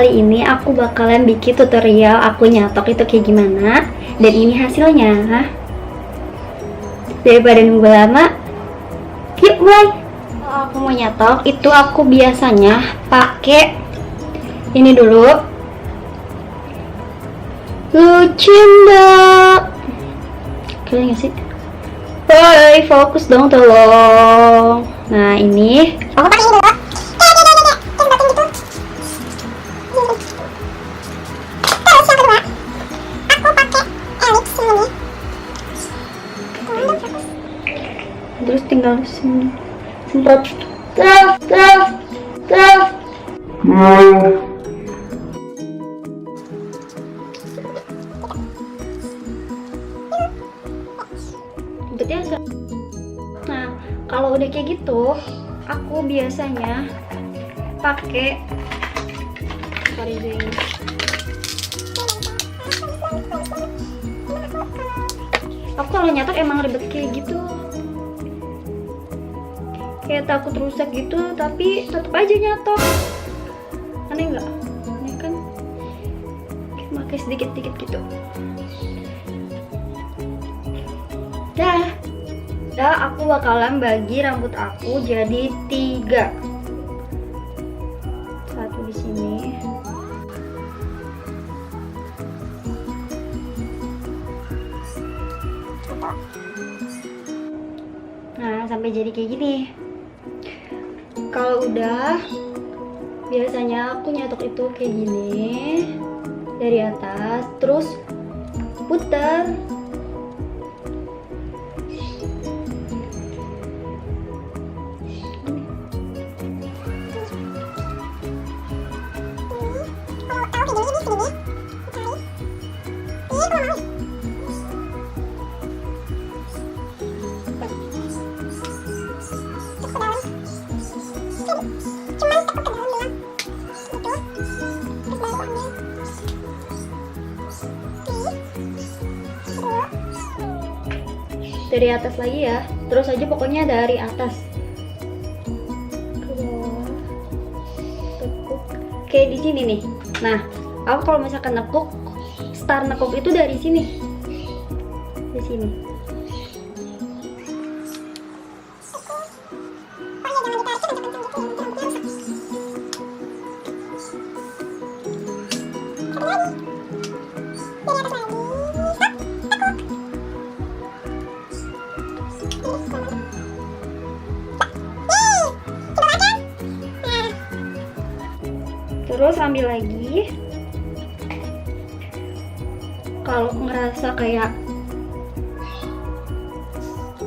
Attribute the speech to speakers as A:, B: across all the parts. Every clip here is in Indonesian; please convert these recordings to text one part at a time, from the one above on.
A: kali ini aku bakalan bikin tutorial aku nyatok itu kayak gimana. Dan ini hasilnya. Daripada nunggu lama, yuk mulai. Kalau aku mau nyatok itu aku biasanya pakai ini dulu, Lucido. Kalian nggak sih? Woi, fokus dong tolong. Nah ini aku pakai ini dulu. Terus yang kedua, aku pakai elips ini. Terus tinggal semprot. Nah, kalau udah kayak gitu, aku biasanya pakai Makarizo ini. Aku kalau nyatok emang ribet kayak gitu, kayak takut rusak gitu, tapi tetap aja nyatok. Aneh nggak? Aneh kan? Pakai sedikit-sedikit gitu. Dah, aku bakalan bagi rambut aku jadi 3. Satu di sini. Nah, sampai jadi kayak gini. Kalau udah, biasanya aku nyatok itu kayak gini dari atas, terus putar. Dari atas lagi ya, terus aja pokoknya dari atas ke bawah, tekuk kayak di sini nih. Nah, aku kalau misalkan nekuk, start nekuk itu dari sini, di sini. Terus ambil lagi. Kalau ngerasa kayak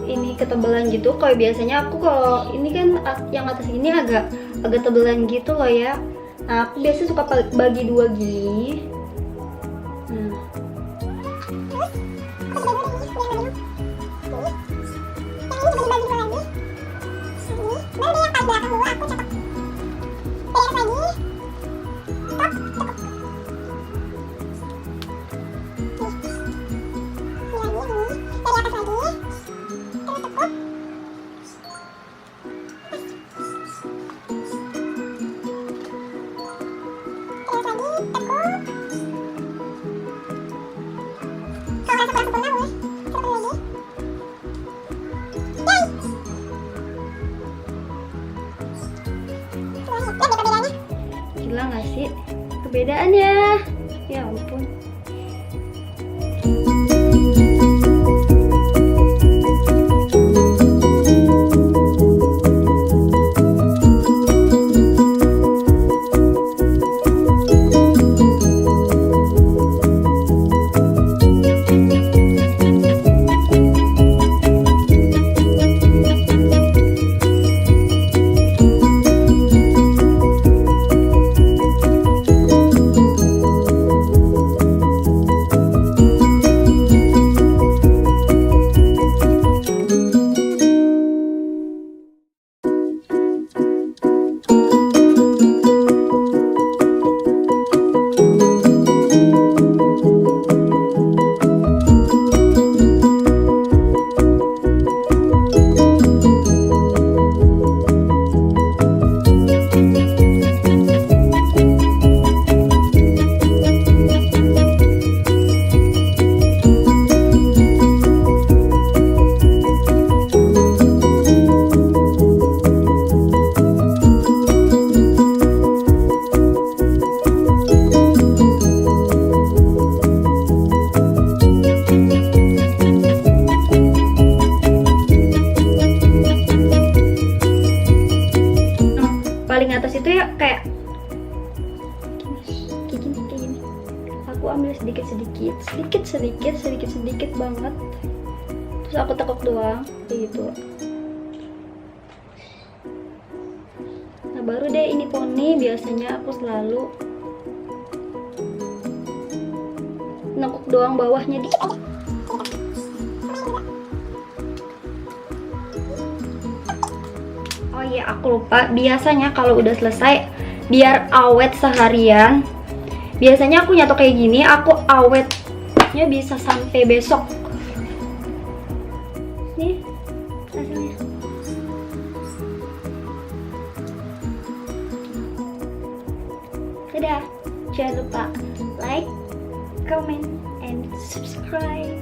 A: ini ketebalan gitu, kayak biasanya aku kalau ini kan yang atas ini agak tebelan gitu loh ya. Nah, aku biasa suka bagi 2 gini. Nah. Gila nggak sih perbedaannya? Ya ampun. sedikit banget. Terus aku tekuk doang kayak gitu. Nah baru deh ini poni. Biasanya aku selalu nekuk doang bawahnya di. Oh iya aku lupa, biasanya kalau udah selesai biar awet seharian, biasanya aku nyatok kayak gini, aku awetnya bisa sampai besok. Nih hasilnya. Dadah, jangan lupa like, comment, and subscribe.